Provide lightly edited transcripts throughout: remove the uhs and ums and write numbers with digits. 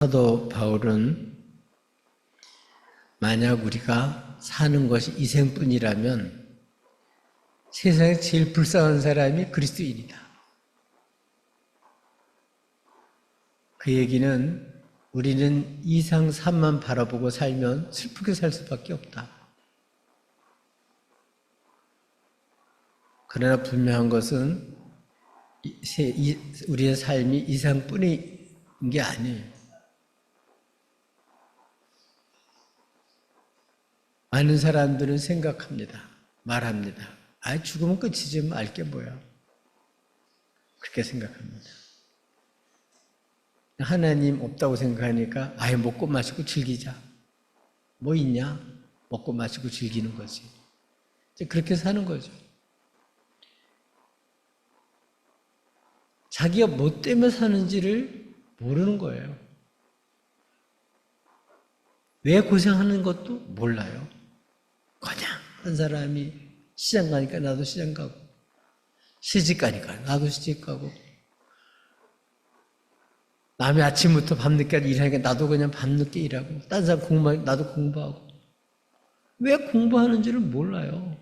사도 바울은 만약 우리가 사는 것이 이생뿐이라면 세상에 제일 불쌍한 사람이 그리스도인이다. 그 얘기는 우리는 이상 삶만 바라보고 살면 슬프게 살 수밖에 없다. 그러나 분명한 것은 우리의 삶이 이상뿐인 게 아니에요. 많은 사람들은 생각합니다. 말합니다. 죽으면 끝이지 뭐 알 게 뭐야. 그렇게 생각합니다. 하나님 없다고 생각하니까 먹고 마시고 즐기자. 뭐 있냐? 먹고 마시고 즐기는 거지. 그렇게 사는 거죠. 자기가 뭐 때문에 사는지를 모르는 거예요. 왜 고생하는 것도 몰라요. 그냥 한 사람이 시장 가니까 나도 시장 가고, 시집 가니까 나도 시집 가고, 남이 아침부터 밤늦게 일하니까 나도 그냥 밤늦게 일하고, 딴 사람 공부하니까 나도 공부하고. 왜 공부하는지를 몰라요.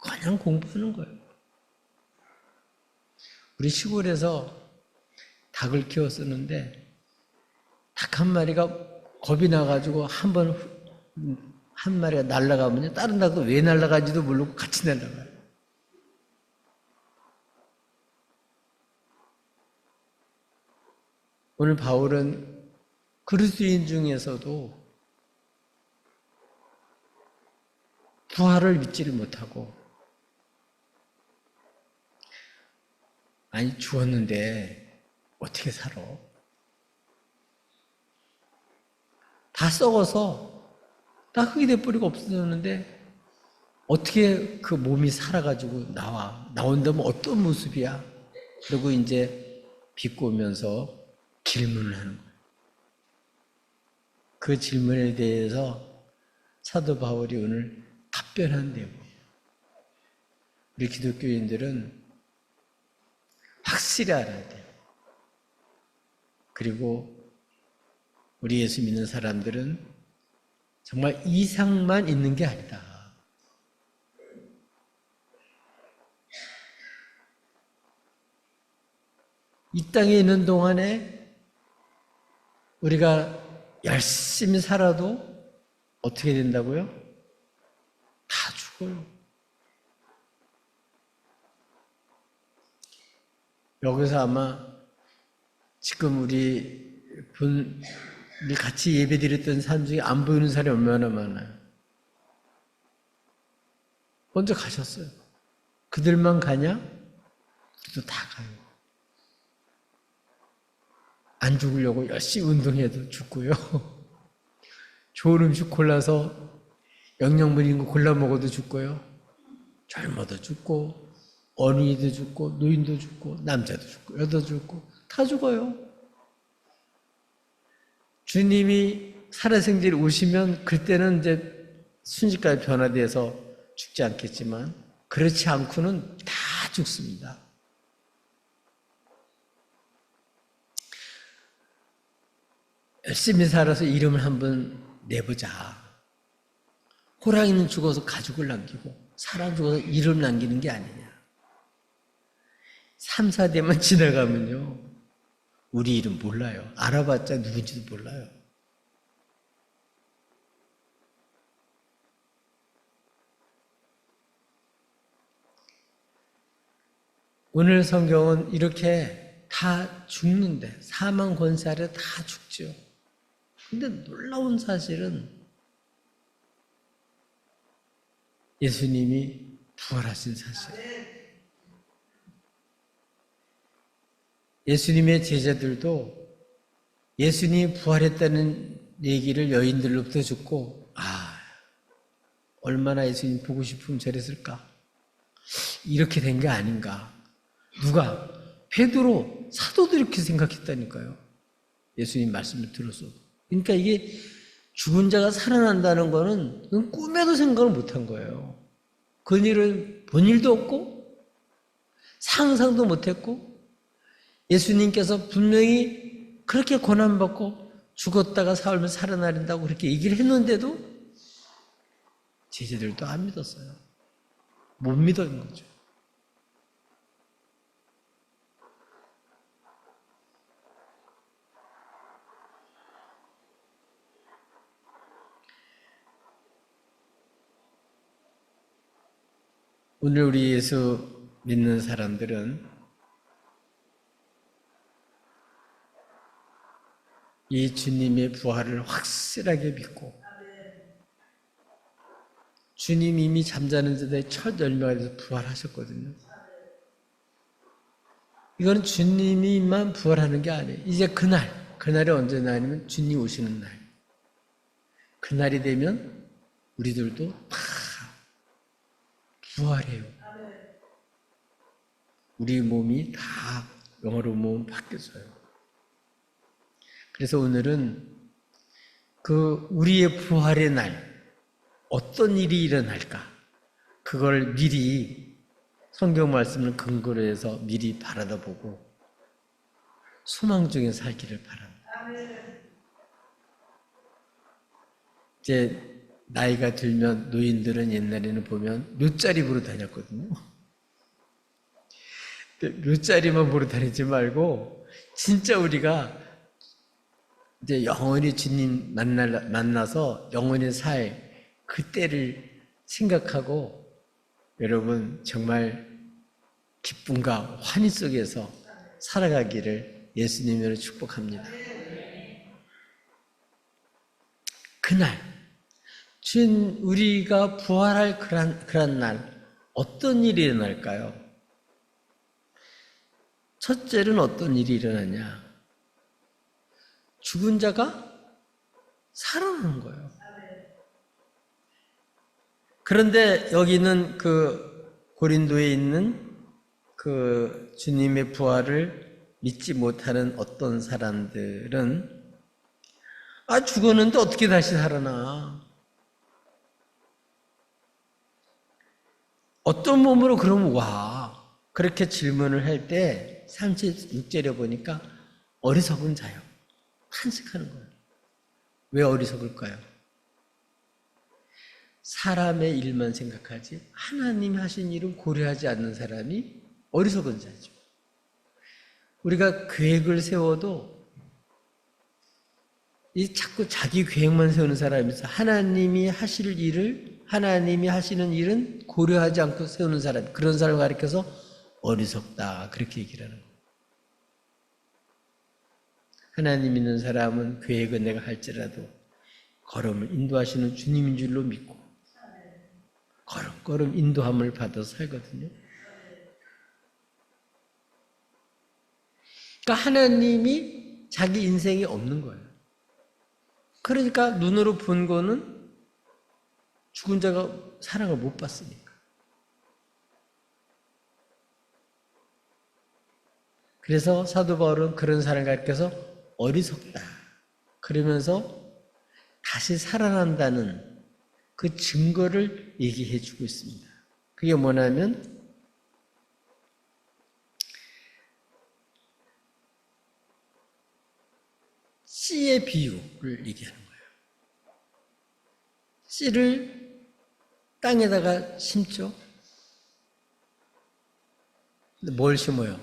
그냥 공부하는 거예요. 우리 시골에서 닭을 키웠었는데 닭 한 마리가 겁이 나가지고 한 마리가 날아가면요, 다른 닭도 왜 날아가는지도 모르고 같이 날아가요. 오늘 바울은 그리스도인 중에서도 부활을 믿지를 못하고, 죽었는데 어떻게 살아? 다 썩어서 다 흙이 돼버리고 없어졌는데 어떻게 그 몸이 살아가지고 나온다면 어떤 모습이야? 그리고 이제 비꼬면서 질문을 하는 거예요. 그 질문에 대해서 사도 바울이 오늘 답변한대요. 우리 기독교인들은 확실히 알아야 돼요. 그리고 우리 예수 믿는 사람들은 정말 이상만 있는 게 아니다. 이 땅에 있는 동안에 우리가 열심히 살아도 어떻게 된다고요? 다 죽어요. 여기서 아마 지금 우리 같이 예배 드렸던 사람 중에 안 보이는 사람이 얼마나 많아요. 먼저 가셨어요. 그들만 가냐? 우리도 다 가요. 안 죽으려고 열심히 운동해도 죽고요. 좋은 음식 골라서 영양분 있는 거 골라 먹어도 죽고요. 젊어도 죽고, 어린이도 죽고, 노인도 죽고, 남자도 죽고, 여자도 죽고, 다 죽어요. 주님이 살아생전에 오시면 그때는 이제 순식간에 변화돼서 죽지 않겠지만, 그렇지 않고는 다 죽습니다. 열심히 살아서 이름을 한번 내보자. 호랑이는 죽어서 가죽을 남기고 사람 죽어서 이름 남기는 게 아니냐. 3, 4대만 지나가면요, 우리 이름 몰라요. 알아봤자 누군지도 몰라요. 오늘 성경은 이렇게 다 죽는데, 사망 권세 아래 다 죽죠. 근데 놀라운 사실은 예수님이 부활하신 사실. 예수님의 제자들도 예수님이 부활했다는 얘기를 여인들로부터 듣고, 얼마나 예수님 보고 싶으면 저랬을까? 이렇게 된 게 아닌가. 누가? 베드로, 사도도 이렇게 생각했다니까요. 예수님 말씀을 들었어도. 그러니까 이게 죽은 자가 살아난다는 거는 꿈에도 생각을 못한 거예요. 그 일을 본 일도 없고 상상도 못했고, 예수님께서 분명히 그렇게 고난받고 죽었다가 살면 살아나린다고 그렇게 얘기를 했는데도 제자들도 안 믿었어요. 못 믿은 거죠. 오늘 우리 예수 믿는 사람들은 이 주님의 부활을 확실하게 믿고 주님이 이미 잠자는 자들의 첫 열매가 돼서 부활하셨거든요. 이거는 주님이만 부활하는 게 아니에요. 이제 그날이 언제나 아니면 주님 오시는 날. 그날이 되면 우리들도 다 부활해요. 우리 몸이 다 영어로 몸 바뀌어져요. 그래서 오늘은 그 우리의 부활의 날, 어떤 일이 일어날까? 그걸 미리 성경 말씀을 근거로 해서 미리 바라다 보고 소망 중에 살기를 바랍니다. 이제 나이가 들면 노인들은 옛날에는 보면 묘자리 보러 다녔거든요. 묘자리만 보러 다니지 말고 진짜 우리가 이제 영원히 주님 만나서 영원히 살 그때를 생각하고 여러분 정말 기쁨과 환희 속에서 살아가기를 예수님으로 축복합니다. 그날 우리가 부활할 그런 날 어떤 일이 일어날까요? 첫째는 어떤 일이 일어나냐? 죽은 자가 살아나는 거예요. 그런데 여기는 그 고린도에 있는 그 주님의 부활을 믿지 못하는 어떤 사람들은 죽었는데 어떻게 다시 살아나? 어떤 몸으로 그럼 와? 그렇게 질문을 할 때 36절에 보니까 어리석은 자요. 탄식하는 거예요. 왜 어리석을까요? 사람의 일만 생각하지 하나님이 하신 일은 고려하지 않는 사람이 어리석은 자죠. 우리가 계획을 세워도 자꾸 자기 계획만 세우는 사람이 있어. 하나님이 하시는 일은 고려하지 않고 세우는 사람, 그런 사람을 가리켜서 어리석다 그렇게 얘기를 하는 거예요. 하나님 있는 사람은 계획은 내가 할지라도 걸음을 인도하시는 주님인 줄로 믿고 걸음걸음 인도함을 받아서 살거든요. 그러니까 하나님이 자기 인생이 없는 거예요. 그러니까 눈으로 본 거는 죽은 자가 사랑을 못 받으니까. 그래서 사도 바울은 그런 사람을 가리켜서 어리석다. 그러면서 다시 살아난다는 그 증거를 얘기해 주고 있습니다. 그게 뭐냐면 씨의 비유를 얘기하는 거예요. 씨를 땅에다가 심죠. 근데 뭘 심어요?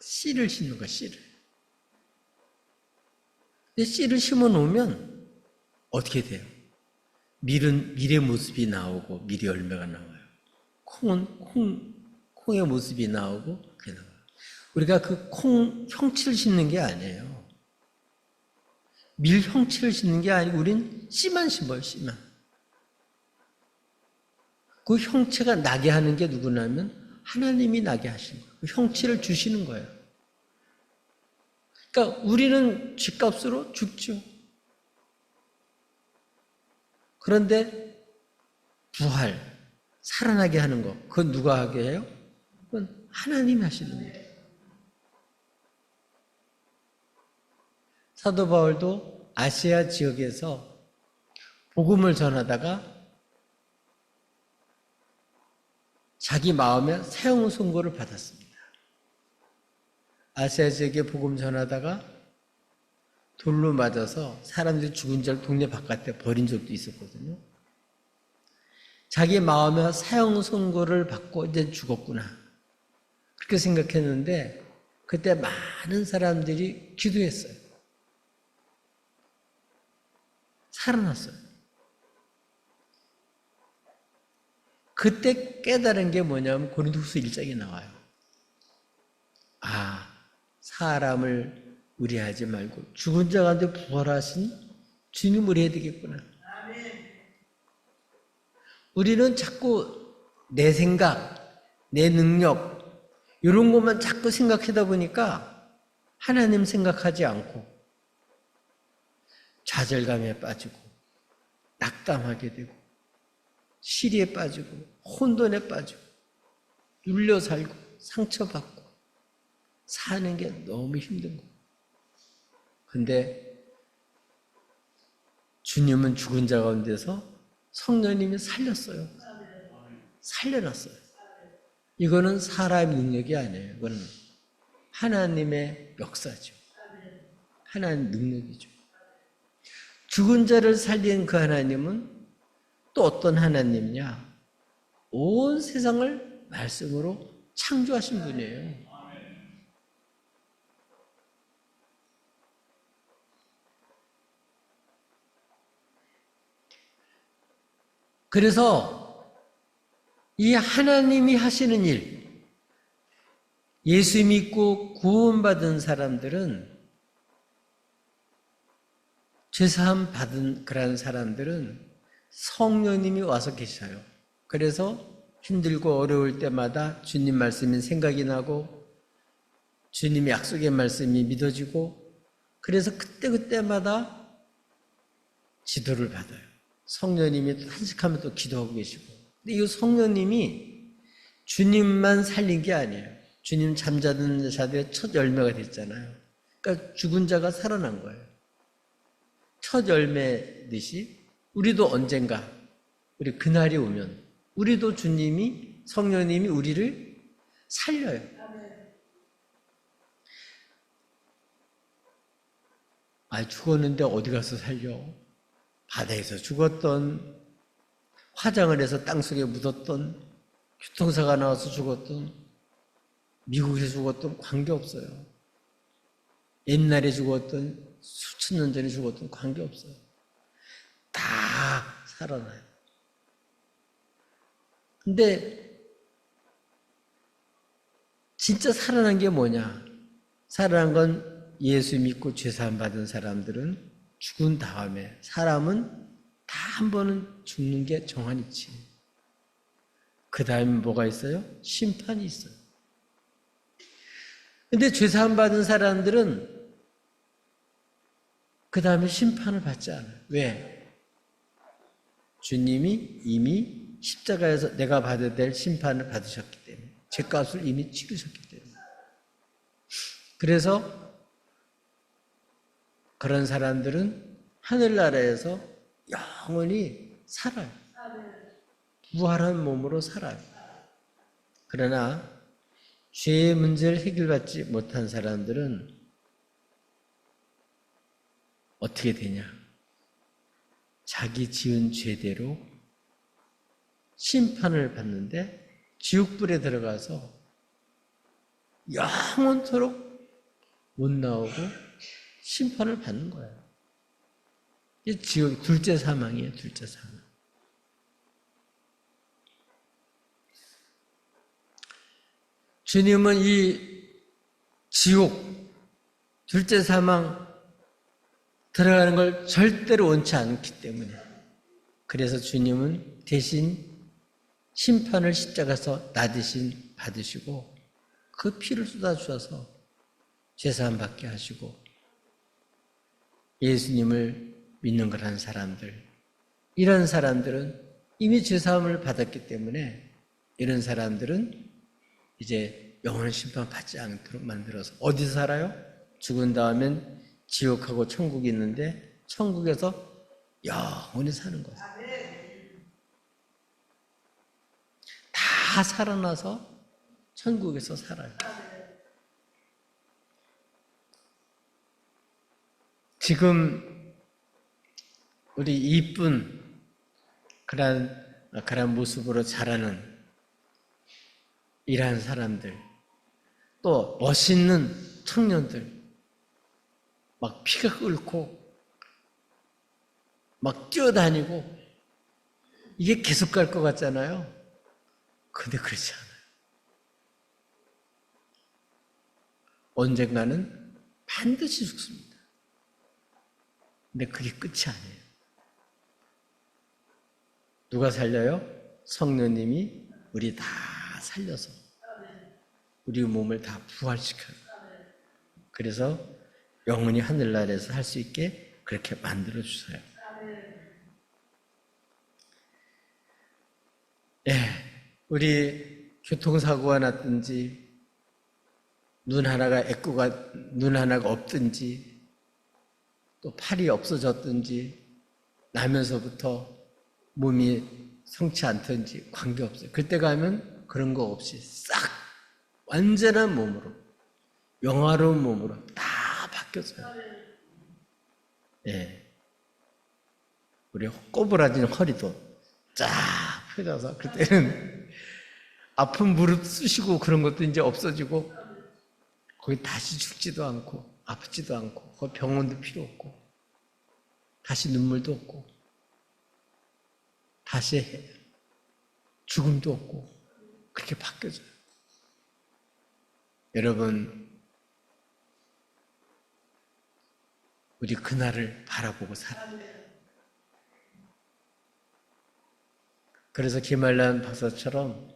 씨를 심는 거야, 씨를. 근데 씨를 심어 놓으면 어떻게 돼요? 밀의 모습이 나오고 밀의 열매가 나와요. 콩의 모습이 나오고 그게 나와요. 우리가 그 콩 형체를 심는 게 아니에요. 밀 형체를 심는 게 아니고 우린 씨만 심어요, 씨만. 그 형체가 나게 하는 게 누구냐면 하나님이 나게 하시는 거예요. 그 형체를 주시는 거예요. 그러니까 우리는 죗값으로 죽죠. 그런데 부활, 살아나게 하는 거, 그건 누가 하게 해요? 그건 하나님이 하시는 일이에요. 사도 바울도 아시아 지역에서 복음을 전하다가 자기 마음에 사형 선고를 받았습니다. 아시아 지역에 복음 전하다가 돌로 맞아서 사람들이 죽은 줄 동네 바깥에 버린 적도 있었거든요. 자기 마음에 사형 선고를 받고 이제 죽었구나. 그렇게 생각했는데 그때 많은 사람들이 기도했어요. 살아났어요. 그때 깨달은 게 뭐냐면 고린도후서 1장에 나와요. 아, 사람을 의뢰하지 말고 죽은 자 가운데 부활하신 주님을 의뢰해야 되겠구나. 우리는 자꾸 내 생각, 내 능력 이런 것만 자꾸 생각하다 보니까 하나님 생각하지 않고 좌절감에 빠지고 낙담하게 되고 시리에 빠지고 혼돈에 빠지고 눌려 살고 상처받고 사는 게 너무 힘든 거예요. 근데 주님은 죽은 자 가운데서 성령님이 살렸어요. 살려놨어요. 이거는 사람의 능력이 아니에요. 이거는 하나님의 역사죠. 하나님의 능력이죠. 죽은 자를 살린 그 하나님은 또 어떤 하나님이냐? 온 세상을 말씀으로 창조하신 분이에요. 그래서 이 하나님이 하시는 일, 예수 믿고 구원받은 사람들은, 죄사함 받은 그런 사람들은 성령님이 와서 계셔요. 그래서 힘들고 어려울 때마다 주님 말씀이 생각이 나고 주님의 약속의 말씀이 믿어지고, 그래서 그때그때마다 지도를 받아요. 성령님이 한식하면 또 기도하고 계시고. 근데 이 성령님이 주님만 살린 게 아니에요. 주님 잠자던 자들의 첫 열매가 됐잖아요. 그러니까 죽은 자가 살아난 거예요. 첫 열매듯이 우리도 언젠가, 우리 그날이 오면 우리도 주님이, 성령님이 우리를 살려요. 아, 죽었는데 어디 가서 살려? 바다에서 죽었던, 화장을 해서 땅속에 묻었던, 교통사가 나와서 죽었던, 미국에서 죽었던 관계없어요. 옛날에 죽었던, 수천 년 전에 죽었던 관계없어요. 다 살아나요. 근데 진짜 살아난 게 뭐냐? 살아난 건 예수 믿고 죄사함 받은 사람들은 죽은 다음에, 사람은 다 한 번은 죽는 게 정한이지. 그 다음에 뭐가 있어요? 심판이 있어요. 근데 죄사함 받은 사람들은 그 다음에 심판을 받지 않아요. 왜? 주님이 이미 십자가에서 내가 받아야 될 심판을 받으셨기 때문에, 죄값을 이미 치르셨기 때문에. 그래서 그런 사람들은 하늘나라에서 영원히 살아요. 부활한 몸으로 살아요. 그러나 죄의 문제를 해결받지 못한 사람들은 어떻게 되냐? 자기 지은 죄대로 심판을 받는데 지옥불에 들어가서 영원토록 못 나오고 심판을 받는 거예요. 이게 지옥, 둘째 사망이에요, 둘째 사망. 주님은 이 지옥, 둘째 사망 들어가는 걸 절대로 원치 않기 때문에, 그래서 주님은 대신 심판을 십자가에서 나 대신 받으시고 그 피를 쏟아주셔서 죄사함 받게 하시고, 예수님을 믿는 거라는 사람들, 이런 사람들은 이미 죄사함을 받았기 때문에 이런 사람들은 이제 영원한 심판 받지 않도록 만들어서 어디서 살아요? 죽은 다음엔 지옥하고 천국이 있는데 천국에서 영원히 사는 거예요. 다 살아나서 천국에서 살아요. 지금 우리 이쁜 그런 모습으로 자라는 일하는 사람들, 또 멋있는 청년들, 막 피가 끓고 막 뛰어다니고 이게 계속 갈 것 같잖아요. 근데 그렇지 않아요. 언젠가는 반드시 죽습니다. 근데 그게 끝이 아니에요. 누가 살려요? 성령님이 우리 다 살려서 우리 몸을 다 부활시켜요. 그래서 영원히 하늘나라에서 할 수 있게 그렇게 만들어 주세요. 우리 교통사고가 났든지 눈 하나가 없든지 또 팔이 없어졌든지 나면서부터 몸이 성치 않든지 관계없어요. 그때 가면 그런 거 없이 싹 완전한 몸으로, 영화로운 몸으로 다 바뀌어져요. 우리 꼬부라진 허리도 쫙 펴져서 그때는 아픈 무릎 쑤시고 그런 것도 이제 없어지고 거기 다시 죽지도 않고 아프지도 않고 거기 병원도 필요 없고 다시 눈물도 없고 다시 죽음도 없고 그렇게 바뀌어져요. 여러분, 우리 그날을 바라보고 살아야 돼요. 그래서 김한란 박사처럼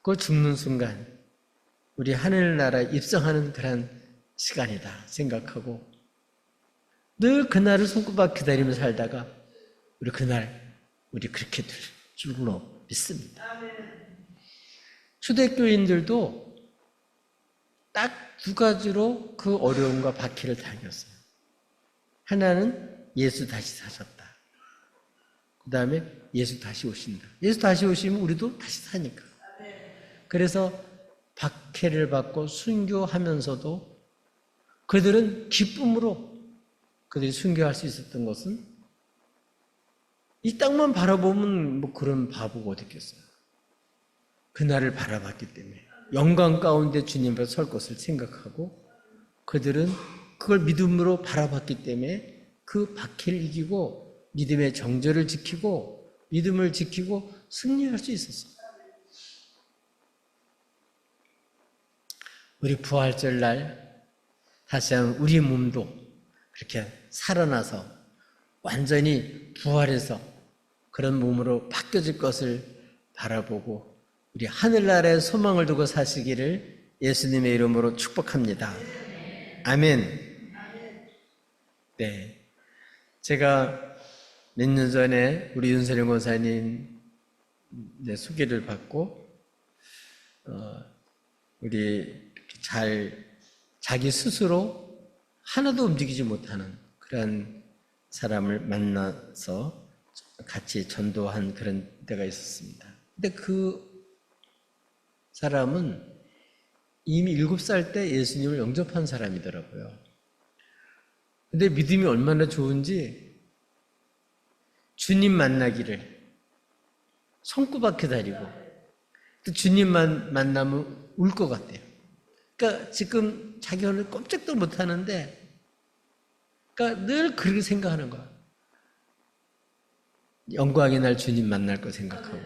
그 죽는 순간 우리 하늘나라에 입성하는 그런 시간이다 생각하고 늘 그날을 손꼽아 기다리며 살다가 우리 그날 그렇게 될 줄로 믿습니다. 초대교인들도 딱 두 가지로 그 어려움과 박해를 당했어요. 하나는 예수 다시 사셨다. 그 다음에 예수 다시 오신다. 예수 다시 오시면 우리도 다시 사니까. 그래서 박해를 받고 순교하면서도 그들은 기쁨으로 그들이 순교할 수 있었던 것은 이 땅만 바라보면 뭐 그런 바보가 어디 있겠어요. 그날을 바라봤기 때문에 영광 가운데 주님 앞에 설 것을 생각하고 그들은 그걸 믿음으로 바라봤기 때문에 그 박해를 이기고 믿음의 정절을 지키고 믿음을 지키고 승리할 수 있었어요. 우리 부활절 날 다시 한번 우리 몸도 그렇게 살아나서 완전히 부활해서 그런 몸으로 바뀌어질 것을 바라보고 우리 하늘나라에 소망을 두고 사시기를 예수님의 이름으로 축복합니다. 아멘. 네, 제가 몇 년 전에 우리 윤선영 권사님 소개를 받고 우리 자기 스스로 하나도 움직이지 못하는 그런 사람을 만나서 같이 전도한 그런 때가 있었습니다. 근데 그 사람은 이미 7살 때 예수님을 영접한 사람이더라고요. 근데 믿음이 얼마나 좋은지 주님 만나기를 손꼽아 기다리고 또 주님만 만나면 울 것 같대요. 그러니까 지금 자기 오늘 꼼짝도 못 하는데 그러니까 늘 그렇게 생각하는 거야. 영광의 날 주님 만날 거 생각하고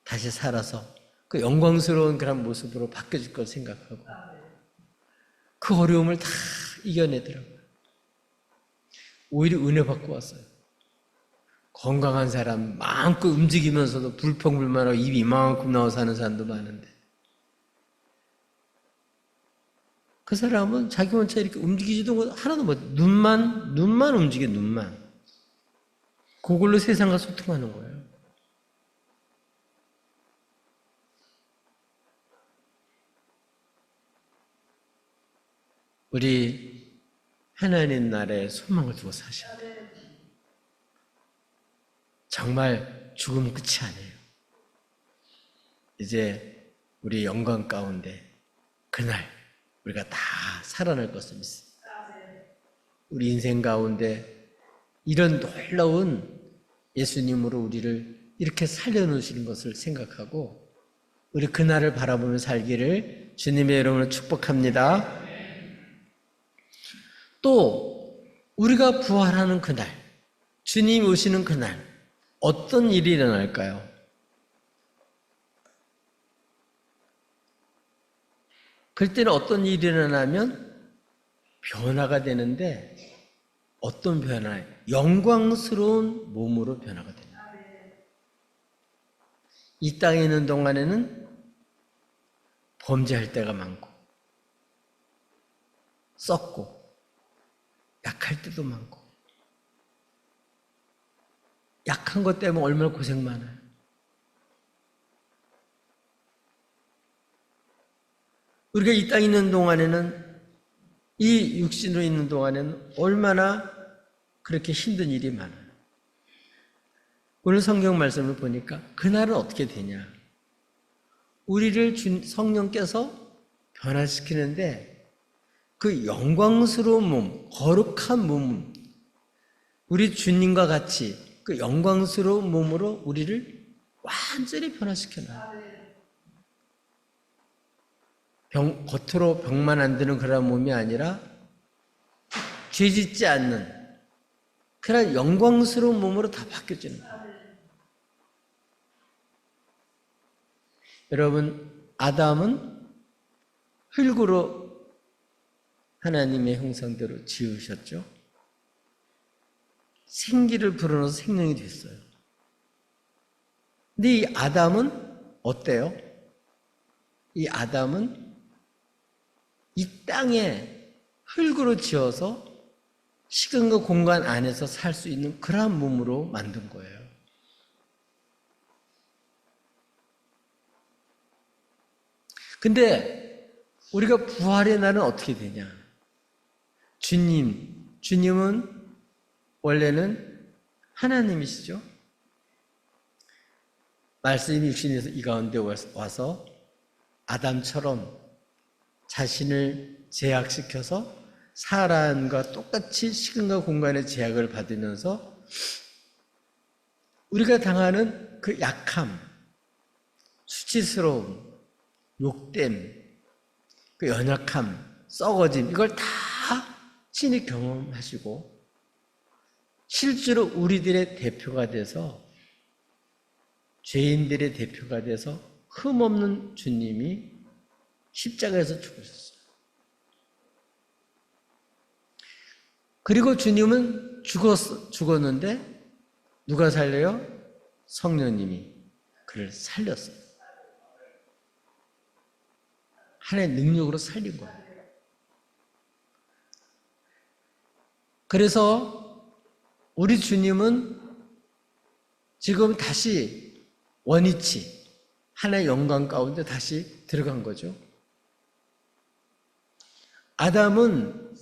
다시 살아서 그 영광스러운 그런 모습으로 바뀌어질 걸 생각하고 그 어려움을 다 이겨내더라고요. 오히려 은혜 받고 왔어요. 건강한 사람 마음껏 움직이면서도 불평불만하고 입이 이만큼 나와 사는 사람도 많은데 그 사람은 자기 혼자 이렇게 움직이지도 하나도 못 눈만 움직여 눈만 그걸로 세상과 소통하는 거예요. 우리 하나님 나라에 소망을 두고 사셔야 돼요. 정말 죽음은 끝이 아니에요. 이제 우리 영광 가운데 그날 우리가 다 살아날 것을 믿습니다. 우리 인생 가운데 이런 놀라운 예수님으로 우리를 이렇게 살려놓으시는 것을 생각하고 우리 그날을 바라보며 살기를 주님의 이름으로 축복합니다. 또 우리가 부활하는 그날, 주님 오시는 그날 어떤 일이 일어날까요? 그때는 어떤 일이 일어나면 변화가 되는데 어떤 변화예요? 영광스러운 몸으로 변화가 됩니다. 이 땅에 있는 동안에는 범죄할 때가 많고 썩고 약할 때도 많고 약한 것 때문에 얼마나 고생 많아요. 우리가 이 땅에 있는 동안에는 이 육신으로 있는 동안에는 얼마나 그렇게 힘든 일이 많아요. 오늘 성경 말씀을 보니까 그날은 어떻게 되냐. 우리를 성령께서 변화시키는데 그 영광스러운 몸, 거룩한 몸, 우리 주님과 같이 그 영광스러운 몸으로 우리를 완전히 변화시켜놔요. 겉으로 병만 안 드는 그런 몸이 아니라 죄짓지 않는 그런 영광스러운 몸으로 다 바뀌어지는 거예요. 여러분, 아담은 흙으로 하나님의 형상대로 지으셨죠? 생기를 불어넣어서 생명이 됐어요. 근데 이 아담은 어때요? 이 아담은 이 땅에 흙으로 지어서 시간과 공간 안에서 살 수 있는 그러한 몸으로 만든 거예요. 근데 우리가 부활의 날은 어떻게 되냐? 주님은 원래는 하나님이시죠? 말씀이 육신에서 이 가운데 와서 아담처럼 자신을 제약시켜서 사람과 똑같이 시간과 공간의 제약을 받으면서 우리가 당하는 그 약함, 수치스러움, 욕됨, 그 연약함, 썩어짐 이걸 다 친히 경험하시고 실제로 우리들의 대표가 돼서 죄인들의 대표가 돼서 흠없는 주님이 십자가에서 죽으셨어요. 그리고 주님은 죽었는데 누가 살려요? 성령님이 그를 살렸어요. 하나님의 능력으로 살린 거예요. 그래서 우리 주님은 지금 다시 원위치 하나의 영광 가운데 다시 들어간 거죠. 아담은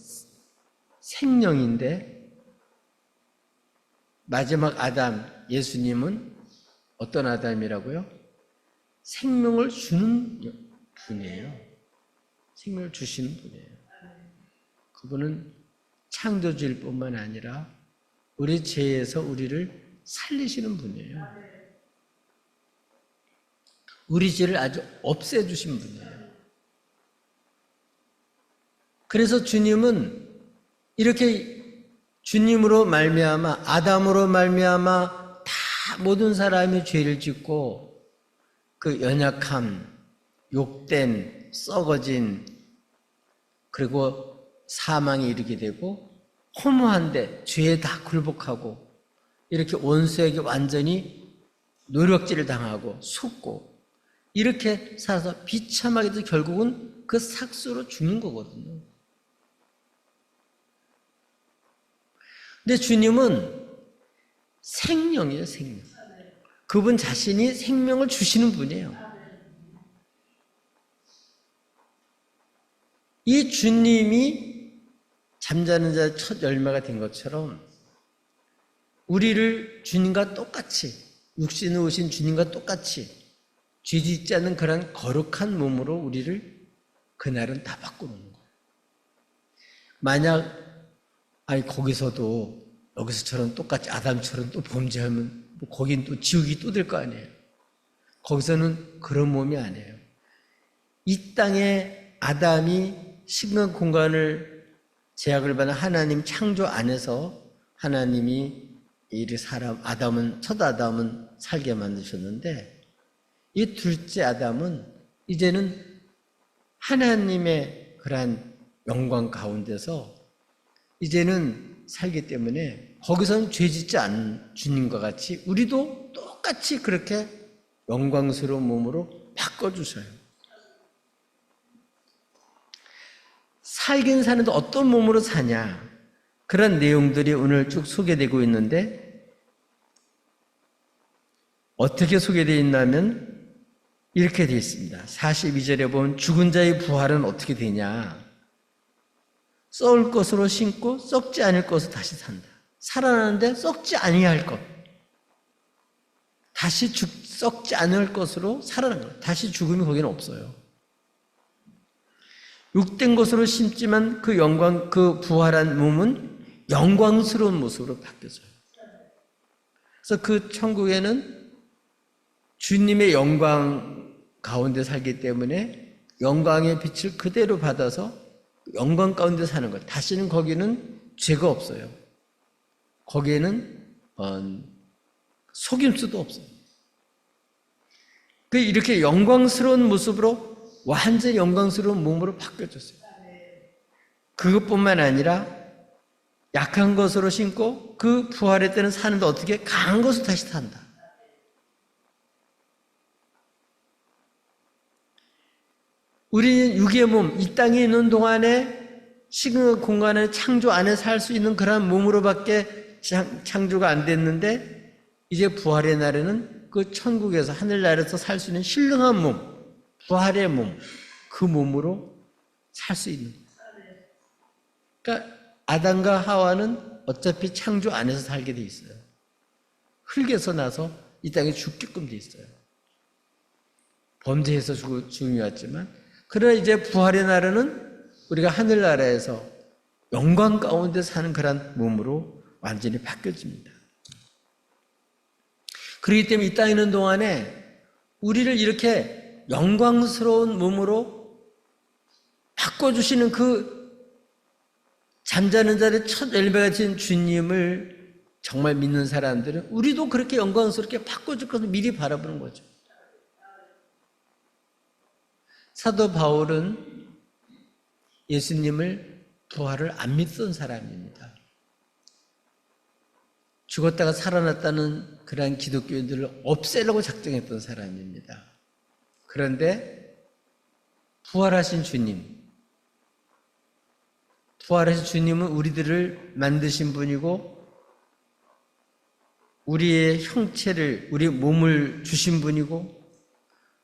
생명인데 마지막 아담 예수님은 어떤 아담이라고요? 생명을 주는 분이에요. 생명을 주시는 분이에요. 그분은 창조주일 뿐만 아니라 우리 죄에서 우리를 살리시는 분이에요. 우리 죄를 아주 없애주신 분이에요. 그래서 주님은 이렇게 주님으로 말미암아 아담으로 말미암아 다 모든 사람이 죄를 짓고 그 연약함, 욕됨, 썩어진 그리고 사망에 이르게 되고 허무한데 죄에 다 굴복하고 이렇게 원수에게 완전히 노력질을 당하고 속고 이렇게 살아서 비참하게도 결국은 그 삭수로 죽는 거거든요. 근데 주님은 생명이에요, 생명. 그분 자신이 생명을 주시는 분이에요. 이 주님이 잠자는 자의 첫 열매가 된 것처럼 우리를 주님과 똑같이 육신으로 오신 주님과 똑같이 죄짓지 않는 그런 거룩한 몸으로 우리를 그날은 다 바꾸는 거예요. 만약 아니 거기서도 여기서처럼 똑같이 아담처럼 또 범죄하면 뭐 거긴 또 지옥이 또 될 거 아니에요. 거기서는 그런 몸이 아니에요. 이 땅에 아담이 시간 공간을 제약을 받은 하나님 창조 안에서 하나님이 이 사람 첫 아담은 살게 만드셨는데 이 둘째 아담은 이제는 하나님의 그러한 영광 가운데서 이제는 살기 때문에 거기서는 죄짓지 않은 주님과 같이 우리도 똑같이 그렇게 영광스러운 몸으로 바꿔주셔요. 살긴 사는데 어떤 몸으로 사냐, 그런 내용들이 오늘 쭉 소개되고 있는데 어떻게 소개되어 있냐면 이렇게 되어 있습니다. 42절에 보면 죽은 자의 부활은 어떻게 되냐, 썩을 것으로 심고 썩지 않을 것으로 다시 산다. 살아나는데 썩지 아니할 것, 다시 썩지 않을 것으로 살아난 것. 다시 죽음이 거기는 없어요. 육된 것으로 심지만 그 영광, 그 부활한 몸은 영광스러운 모습으로 바뀌어져요. 그래서 그 천국에는 주님의 영광 가운데 살기 때문에 영광의 빛을 그대로 받아서 영광 가운데 사는 것. 다시는 거기는 죄가 없어요. 거기에는 속임수도 없어요. 이렇게 영광스러운 모습으로 완전히 영광스러운 몸으로 바뀌어졌어요. 그것뿐만 아니라 약한 것으로 심고 그 부활의 때는 사는데 어떻게 강한 것으로 다시 산다. 우리는 육의 몸, 이 땅에 있는 동안에 시간 공간의 창조 안에 살 수 있는 그런 몸으로밖에 창조가 안 됐는데 이제 부활의 날에는 그 천국에서 하늘나라에서 살 수 있는 신령한 몸, 부활의 몸, 그 몸으로 살 수 있는 거예요. 그러니까 아담과 하와는 어차피 창조 안에서 살게 돼 있어요. 흙에서 나서 이 땅에 죽게끔 돼 있어요. 범죄해서 죽음이 왔지만, 그러나 이제 부활의 날에는 우리가 하늘나라에서 영광 가운데 사는 그런 몸으로 완전히 바뀌어집니다. 그렇기 때문에 이 땅에 있는 동안에 우리를 이렇게 영광스러운 몸으로 바꿔주시는 그 잠자는 자의 첫 열매가 된 주님을 정말 믿는 사람들은 우리도 그렇게 영광스럽게 바꿔줄 것을 미리 바라보는 거죠. 사도 바울은 예수님을 부활을 안 믿던 사람입니다. 죽었다가 살아났다는 그러한 기독교인들을 없애려고 작정했던 사람입니다. 그런데 부활하신 주님은 우리들을 만드신 분이고 우리의 형체를, 우리 몸을 주신 분이고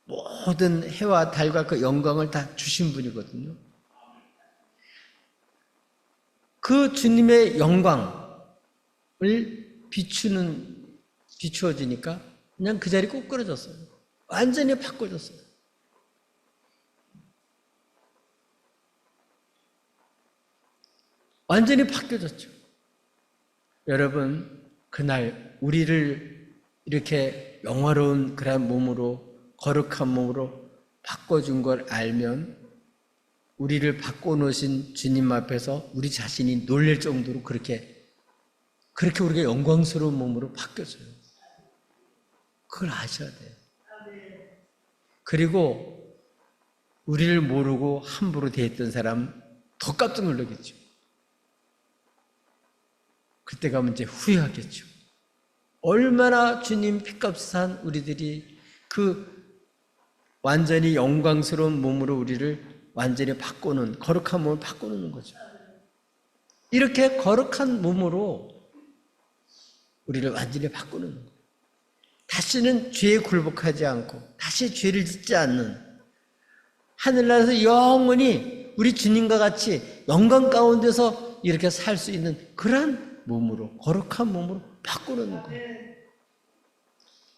모든 해와 달과 그 영광을 다 주신 분이거든요. 그 주님의 영광을 비추어지니까 그냥 그 자리 꼬꾸러졌어요. 완전히 바꿔졌어요. 완전히 바뀌어졌죠. 여러분, 그날 우리를 이렇게 영화로운 그런 몸으로, 거룩한 몸으로 바꿔준 걸 알면 우리를 바꿔놓으신 주님 앞에서 우리 자신이 놀랄 정도로 그렇게 우리가 영광스러운 몸으로 바뀌어져요. 그걸 아셔야 돼요. 그리고 우리를 모르고 함부로 대했던 사람 더 깜짝 놀라겠죠. 그때 가면 이제 후회하겠죠. 얼마나 주님 핏값 산 우리들이 그 완전히 영광스러운 몸으로 우리를 완전히 바꾸는, 거룩한 몸을 바꾸는 거죠. 이렇게 거룩한 몸으로 우리를 완전히 바꾸는 거예요. 다시는 죄에 굴복하지 않고 다시 죄를 짓지 않는, 하늘나라에서 영원히 우리 주님과 같이 영광 가운데서 이렇게 살 수 있는 그러한 몸으로, 거룩한 몸으로 바꾸는 거예요.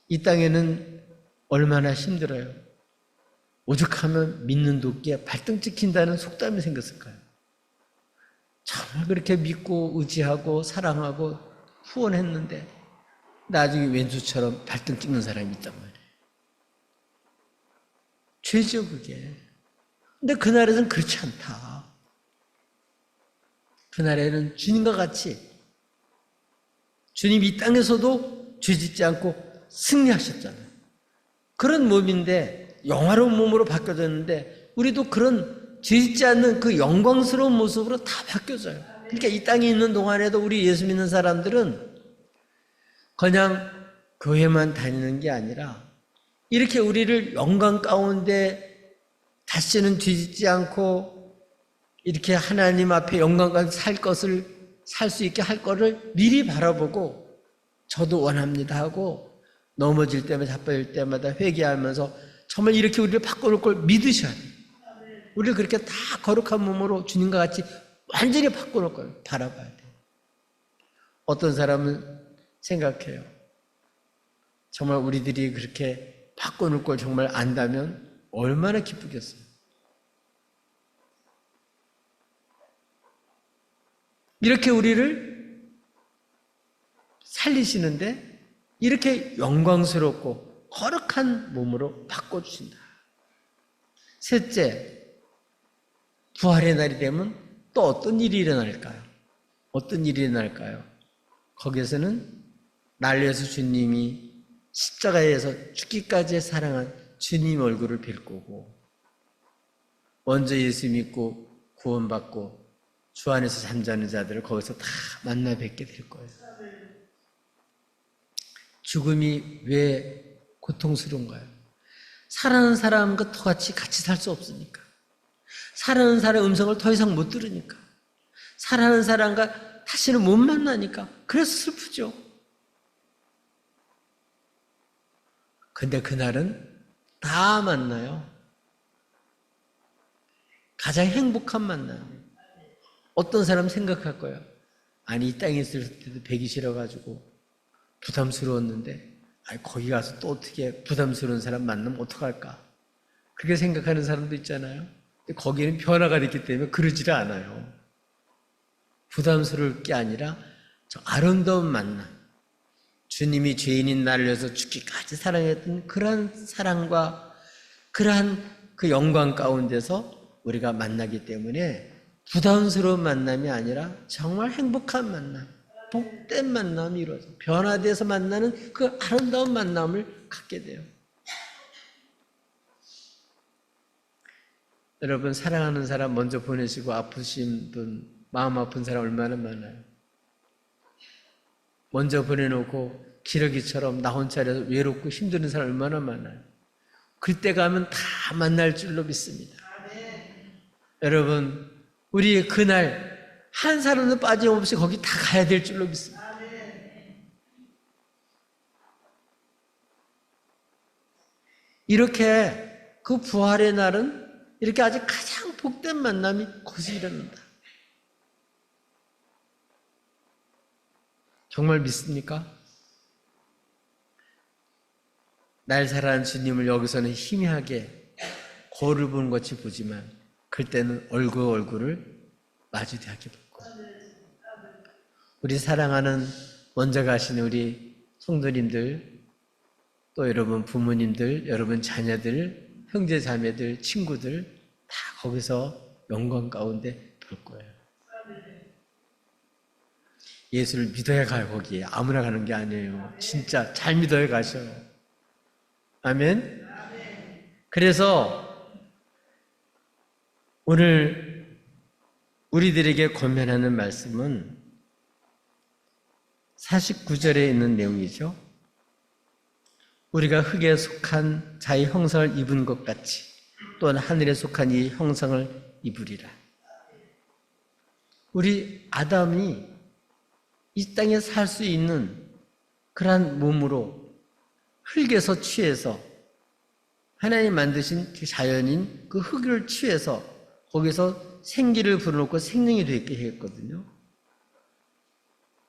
이 땅에는 얼마나 힘들어요. 오죽하면 믿는 도끼에 발등 찍힌다는 속담이 생겼을까요? 참 정말 그렇게 믿고 의지하고 사랑하고 후원했는데 나중에 왼수처럼 발등 찍는 사람이 있단 말이에요. 죄죠, 그게. 근데 그날에는 그렇지 않다. 그날에는 주님과 같이 주님 이 땅에서도 죄짓지 않고 승리하셨잖아요. 그런 몸인데 영화로운 몸으로 바뀌어졌는데 우리도 그런 죄짓지 않는 그 영광스러운 모습으로 다 바뀌어져요. 그러니까 이 땅에 있는 동안에도 우리 예수 믿는 사람들은 그냥 교회만 다니는 게 아니라 이렇게 우리를 영광 가운데 다시는 죄짓지 않고 이렇게 하나님 앞에 영광 가운데 살 것을 살 수 있게 할 거를 미리 바라보고 저도 원합니다 하고 넘어질 때마다 자빠질 때마다 회개하면서 정말 이렇게 우리를 바꿔놓을 걸 믿으셔야 돼요. 우리를 그렇게 다 거룩한 몸으로 주님과 같이 완전히 바꿔놓을 걸 바라봐야 돼요. 어떤 사람은 생각해요. 정말 우리들이 그렇게 바꿔놓을 걸 정말 안다면 얼마나 기쁘겠어요. 이렇게 우리를 살리시는데 이렇게 영광스럽고 거룩한 몸으로 바꿔주신다. 셋째, 부활의 날이 되면 또 어떤 일이 일어날까요? 어떤 일이 일어날까요? 거기에서는 날 위해서 주님이 십자가에서 죽기까지 사랑한 주님 얼굴을 뵐 거고 먼저 예수 믿고 구원받고 주 안에서 잠자는 자들을 거기서 다 만나 뵙게 될 거예요. 죽음이 왜 고통스러운가요? 살아난 사람과 같이 살 수 없으니까. 살아난 사람의 음성을 더 이상 못 들으니까. 살아난 사람과 다시는 못 만나니까. 그래서 슬프죠. 근데 그날은 다 만나요. 가장 행복한 만남. 어떤 사람 생각할 거예요. 아니 이 땅에 있을 때도 배기 싫어가지고 부담스러웠는데 거기 가서 또 어떻게 부담스러운 사람 만나면 어떡할까. 그렇게 생각하는 사람도 있잖아요. 근데 거기에는 변화가 됐기 때문에 그러지를 않아요. 부담스러울 게 아니라 저 아름다운 만남. 주님이 죄인인 나를 위해서 죽기까지 사랑했던 그러한 사랑과 그러한 그 영광 가운데서 우리가 만나기 때문에 부담스러운 만남이 아니라 정말 행복한 만남, 복된 만남이 이루어져 변화돼서 만나는 그 아름다운 만남을 갖게 돼요. 여러분 사랑하는 사람 먼저 보내시고 아프신 분, 마음 아픈 사람 얼마나 많아요. 먼저 보내놓고 기러기처럼 나 혼자라서 외롭고 힘든 사람 얼마나 많아요. 그때 가면 다 만날 줄로 믿습니다. 여러분 우리 그날 한 사람도 빠짐없이 거기 다 가야 될 줄로 믿습니다. 이렇게 그 부활의 날은 이렇게 아주 가장 복된 만남이 거기서 일어난다. 정말 믿습니까? 날 사랑하는 주님을 여기서는 희미하게 거울을 보는 것이 보지만 그때는 얼굴을 마주대하게 받고 우리 사랑하는 먼저 가신 우리 성도님들 또 여러분 부모님들 여러분 자녀들 형제 자매들 친구들 다 거기서 영광 가운데 볼 거예요. 예수를 믿어야 가요. 거기에 아무나 가는 게 아니에요. 진짜 잘 믿어야 가셔요. 아멘. 그래서 오늘 우리들에게 권면하는 말씀은 49절에 있는 내용이죠. 우리가 흙에 속한 자의 형상을 입은 것 같이 또한 하늘에 속한 이 형상을 입으리라. 우리 아담이 이 땅에 살 수 있는 그러한 몸으로 흙에서 취해서 하나님 만드신 그 자연인 그 흙을 취해서 거기서 생기를 불어넣고 생명이 되게 했거든요.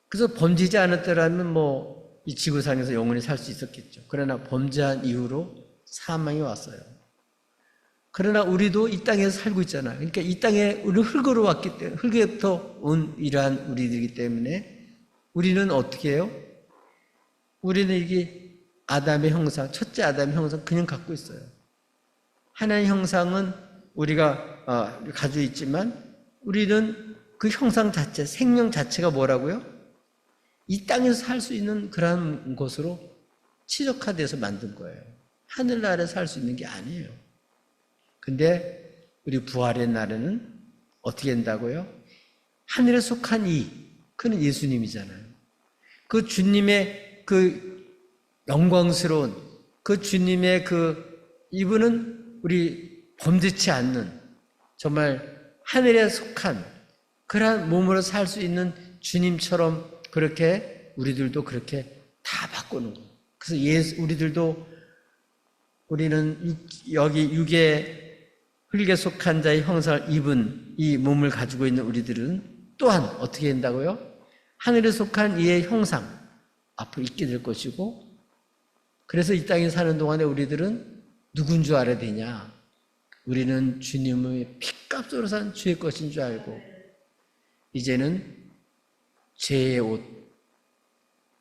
그래서 범죄하지 않았더라면 이 지구상에서 영원히 살 수 있었겠죠. 그러나 범죄한 이후로 사망이 왔어요. 그러나 우리도 이 땅에서 살고 있잖아요. 그러니까 이 땅에 우리 흙으로 왔기 때문에, 흙에부터 온 이러한 우리들이기 때문에 우리는 어떻게 해요? 우리는 이게 아담의 형상, 첫째 아담의 형상 그냥 갖고 있어요. 하나님의 형상은 우리가 가지고 있지만 우리는 그 형상 자체, 생명 자체가 뭐라고요? 이 땅에서 살 수 있는 그런 곳으로 치적화돼서 만든 거예요. 하늘나라에 살 수 있는 게 아니에요. 근데 우리 부활의 날에는 어떻게 된다고요? 하늘에 속한 그는 예수님이잖아요. 그 주님의 그 영광스러운 그 주님의 이분은 우리 범죄치 않는 정말 하늘에 속한 그러한 몸으로 살 수 있는 주님처럼 그렇게 우리들도 그렇게 다 바꾸는 거예요. 그래서 우리는 여기 육의 흙에 속한 자의 형상을 입은 이 몸을 가지고 있는 우리들은 또한 어떻게 된다고요? 하늘에 속한 이의 형상 앞으로 있게 될 것이고, 그래서 이 땅에 사는 동안에 우리들은 누군 줄 알아야 되냐? 우리는 주님의 피값으로 산 주의 것인 줄 알고 이제는 죄의 옷,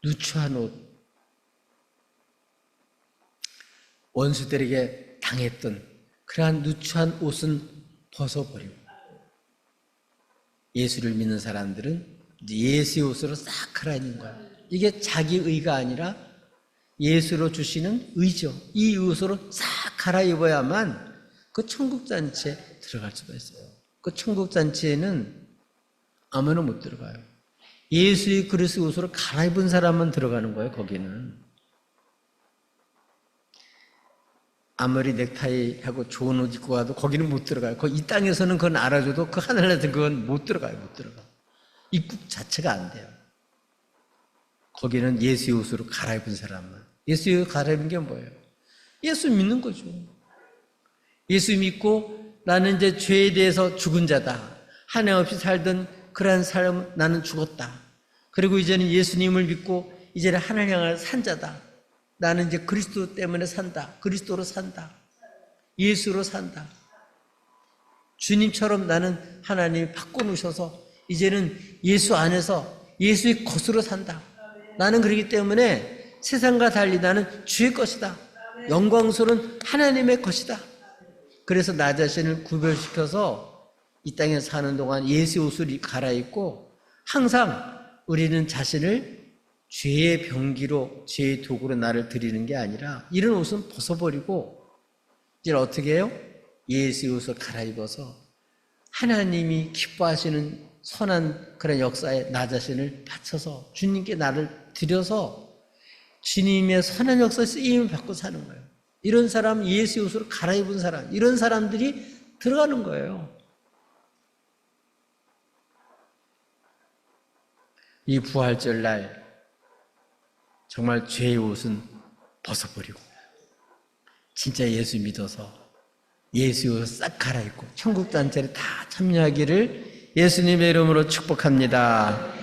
누추한 옷, 원수들에게 당했던 그러한 누추한 옷은 벗어버리고 예수를 믿는 사람들은 예수의 옷으로 싹 갈아입는 거예요. 이게 자기 의가 아니라 예수로 주시는 의죠. 이 옷으로 싹 갈아입어야만 그 천국잔치에 들어갈 수가 있어요. 그 천국잔치에는 아무나 못 들어가요. 예수의 그리스도 옷으로 갈아입은 사람만 들어가는 거예요. 거기는 아무리 넥타이하고 좋은 옷 입고 가도 거기는 못 들어가요. 이 땅에서는 그건 알아줘도 그 하늘나라에서는 그건 못 들어가요. 못 들어가. 입국 자체가 안 돼요. 거기는 예수의 옷으로 갈아입은 사람만. 예수의 옷 갈아입은 게 뭐예요? 예수 믿는 거죠. 예수 믿고 나는 이제 죄에 대해서 죽은 자다. 하나 없이 살던 그러한 삶 나는 죽었다. 그리고 이제는 예수님을 믿고 이제는 하나님 향할 산 자다. 나는 이제 그리스도 때문에 산다. 그리스도로 산다. 예수로 산다. 주님처럼 나는 하나님이 바꿔놓으셔서 이제는 예수 안에서 예수의 것으로 산다. 나는 그렇기 때문에 세상과 달리 나는 주의 것이다. 영광스러운 하나님의 것이다. 그래서 나 자신을 구별시켜서 이 땅에 사는 동안 예수의 옷을 갈아입고 항상 우리는 자신을 죄의 병기로 죄의 도구로 나를 드리는 게 아니라 이런 옷은 벗어버리고 이제 어떻게 해요? 예수의 옷을 갈아입어서 하나님이 기뻐하시는 선한 그런 역사에 나 자신을 바쳐서 주님께 나를 드려서 주님의 선한 역사에 쓰임을 받고 사는 거예요. 이런 사람, 예수의 옷으로 갈아입은 사람, 이런 사람들이 들어가는 거예요. 이 부활절 날 정말 죄의 옷은 벗어버리고 진짜 예수 믿어서 예수의 옷 싹 갈아입고 천국잔치에 다 참여하기를 예수님의 이름으로 축복합니다.